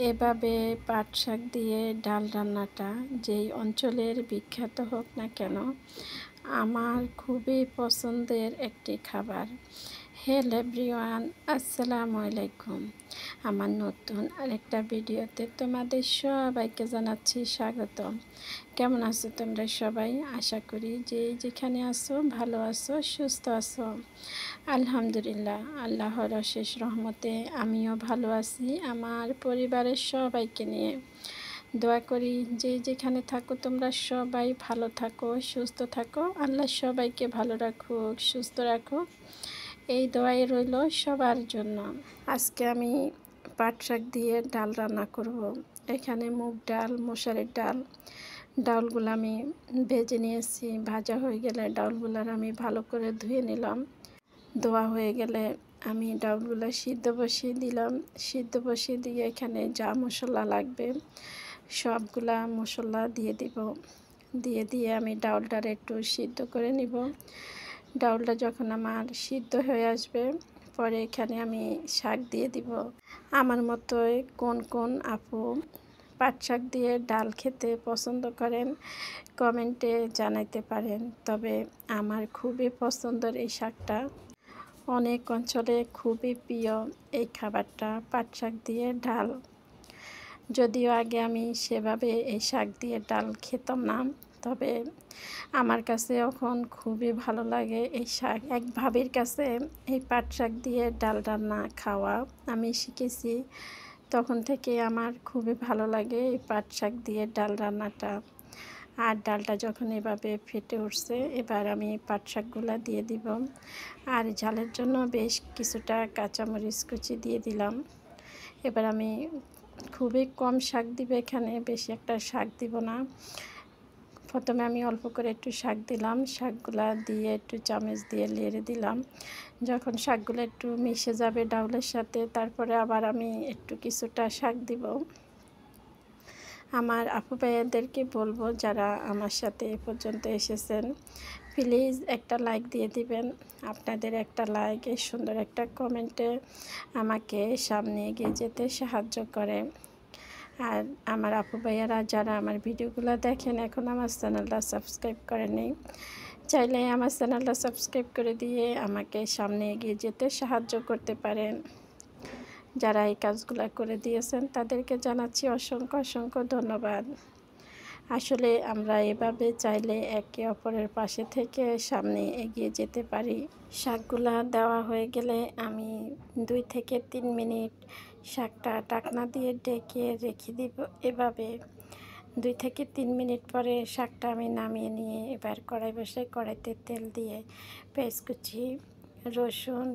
এভাবে পাট শাক দিয়ে ডাল রান্নাটা যেই অঞ্চলের বিখ্যাত হোক না কেন, আমার খুবই পছন্দের একটি খাবার। হ্যালো এভরিওয়ান, আসসালামু আলাইকুম। আমার নতুন আরেকটা ভিডিওতে তোমাদের সবাইকে জানাচ্ছি স্বাগতম। কেমন আছো তোমরা সবাই? আশা করি যে যেখানে আছো ভালো আছো, সুস্থ আছো। আলহামদুলিল্লাহ, আল্লাহর অশেষ রহমতে আমিও ভালো আছি আমার পরিবারের সবাইকে নিয়ে। দোয়া করি যে যেখানে থাকো তোমরা সবাই ভালো থাকো, সুস্থ থাকো। আল্লাহ সবাইকে ভালো রাখুক, সুস্থ রাখুক, এই দোয়াই রইল সবার জন্য। আজকে আমি পাট শাক দিয়ে ডাল রান্না করব। এখানে মুগ ডাল, মশারির ডাল, ডালগুলো আমি ভেজে নিয়েছি। ভাজা হয়ে গেলে ডালগুলার আমি ভালো করে ধুয়ে নিলাম। ধোয়া হয়ে গেলে আমি ডালগুলো সিদ্ধ বসিয়ে দিলাম। সিদ্ধ বসিয়ে দিয়ে এখানে যা মশলা লাগবে সবগুলা মশলা দিয়ে দিব। দিয়ে আমি ডালটার একটু সিদ্ধ করে নিব। ডালটা যখন আমার সিদ্ধ হয়ে আসবে পরে এখানে আমি শাক দিয়ে দিব। আমার মতোই কোন কোন আপু পাট শাক দিয়ে ডাল খেতে পছন্দ করেন কমেন্টে জানাইতে পারেন। তবে আমার খুবই পছন্দের এই শাকটা, অনেক অঞ্চলে খুবই প্রিয় এই খাবারটা, পাট শাক দিয়ে ডাল। যদিও আগে আমি সেভাবে এই শাক দিয়ে ডাল খেতাম না, তবে আমার কাছে এখন খুবই ভালো লাগে এই শাক। এক ভাবির কাছে এই পাট শাক দিয়ে ডাল রান্না খাওয়া আমি শিখেছি, তখন থেকে আমার খুবই ভালো লাগে এই পাট শাক দিয়ে ডাল রান্নাটা। আর ডালটা যখন এভাবে ফেটে উঠছে এবার আমি পাট শাকগুলো দিয়ে দিব। আর ঝালের জন্য বেশ কিছুটা কাঁচামরিচ কুচি দিয়ে দিলাম। এবার আমি খুবই কম শাক দিব, এখানে বেশি একটা শাক দিব না। প্রথমে আমি অল্প করে একটু শাক দিলাম, শাকগুলা দিয়ে একটু চামচ দিয়ে নেড়ে দিলাম। যখন শাকগুলো একটু মিশে যাবে ডাউলের সাথে তারপরে আবার আমি একটু কিছুটা শাক দিব। আমার আপু ভাইয়াদেরকে বলবো যারা আমার সাথে এ পর্যন্ত এসেছেন, প্লিজ একটা লাইক দিয়ে দিবেন। আপনাদের একটা লাইক, এই সুন্দর একটা কমেন্টে আমাকে সামনে এগিয়ে যেতে সাহায্য করে। আর আমার আপু ভাইয়ারা যারা আমার ভিডিওগুলো দেখেন এখন আমার চ্যানেলটা সাবস্ক্রাইব করেনি, চাইলে আমার চ্যানেলটা সাবস্ক্রাইব করে দিয়ে আমাকে সামনে এগিয়ে যেতে সাহায্য করতে পারেন। যারা এই কাজগুলো করে দিয়েছেন তাদেরকে জানাচ্ছি অসংখ্য অসংখ্য ধন্যবাদ। আসলে আমরা এভাবে চাইলে একে অপরের পাশে থেকে সামনে এগিয়ে যেতে পারি। শাকগুলা দেওয়া হয়ে গেলে আমি 2 থেকে 3 মিনিট শাকটা ঢাকনা দিয়ে ঢেকে রেখে দিব। এভাবে 2 থেকে 3 মিনিট পরে শাকটা আমি নামিয়ে নিয়ে এবার কড়াই বসে কড়াইতে তেল দিয়ে পেঁয়াজ কুচি, রসুন,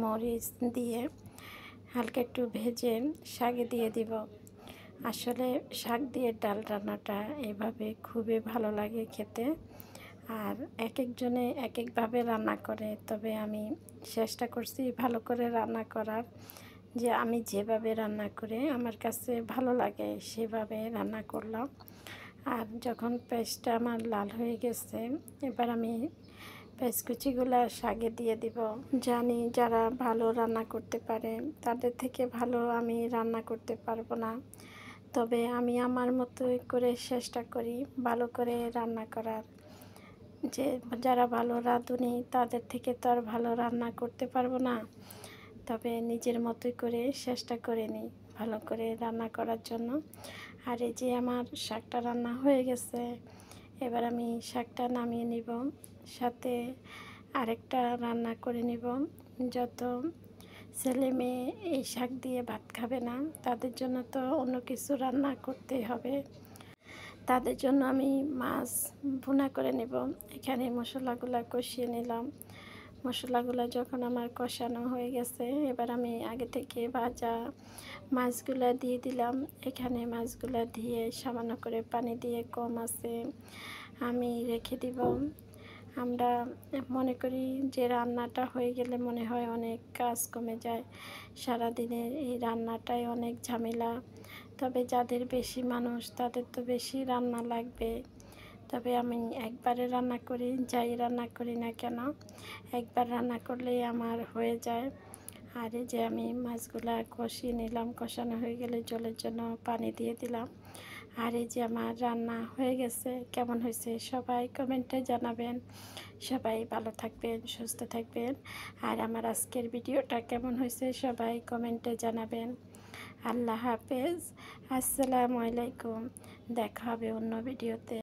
মরিচ দিয়ে হালকা একটু ভেজে শাকে দিয়ে দিব। আসলে শাক দিয়ে ডাল রান্নাটা এভাবে খুবই ভালো লাগে খেতে। আর এক একজনে এক একভাবে রান্না করে, তবে আমি চেষ্টা করছি ভালো করে রান্না করার, যে আমি যেভাবে রান্না করে আমার কাছে ভালো লাগে সেভাবে রান্না করলাম। আর যখন পেঁয়াজটা আমার লাল হয়ে গেছে এবার আমি পেঁয়াজ কুচিগুলো শাকে দিয়ে দিব। জানি যারা ভালো রান্না করতে পারে তাদের থেকে ভালো আমি রান্না করতে পারবো না, তবে আমি আমার মতো করে চেষ্টা করি ভালো করে রান্না করার। যে যারা ভালো রাঁধুনি তাদের থেকে তো আর ভালো রান্না করতে পারবো না, তবে নিজের মতোই করে চেষ্টা করে নিই ভালো করে রান্না করার জন্য। আর এই যে আমার শাকটা রান্না হয়ে গেছে, এবার আমি শাকটা নামিয়ে নিব। সাথে আরেকটা রান্না করে নিব। যত ছেলে মেয়ে এই শাক দিয়ে ভাত খাবে না তাদের জন্য তো অন্য কিছু রান্না করতেই হবে। তাদের জন্য আমি মাছ ভুনা করে নেব। এখানে মশলাগুলো কষিয়ে নিলাম। মশলাগুলো যখন আমার কষানো হয়ে গেছে এবার আমি আগে থেকে ভাজা মাছগুলো দিয়ে দিলাম। এখানে মাছগুলো দিয়ে সামান্য করে পানি দিয়ে কম আছে আমি রেখে দিব। আমরা মনে করি যে রান্নাটা হয়ে গেলে মনে হয় অনেক কাজ কমে যায়, সারাদিনের এই রান্নাটাই অনেক ঝামেলা। তবে যাদের বেশি মানুষ তাদের তো বেশি রান্না লাগবে, তবে আমি একবারে রান্না করি, যাই রান্না করি না কেন একবার রান্না করলেই আমার হয়ে যায়। আর এই যে আমি মাছগুলা কষিয়ে নিলাম, কষানো হয়ে গেলে জলের জন্য পানি দিয়ে দিলাম। আর এই যে আমার রান্না হয়ে গেছে। কেমন হয়েছে সবাই কমেন্টে জানাবেন। সবাই ভালো থাকবেন, সুস্থ থাকবেন। আর আমার আজকের ভিডিওটা কেমন হয়েছে সবাই কমেন্টে জানাবেন। আল্লাহ হাফেজ, আসসালামু আলাইকুম। দেখা হবে অন্য ভিডিওতে।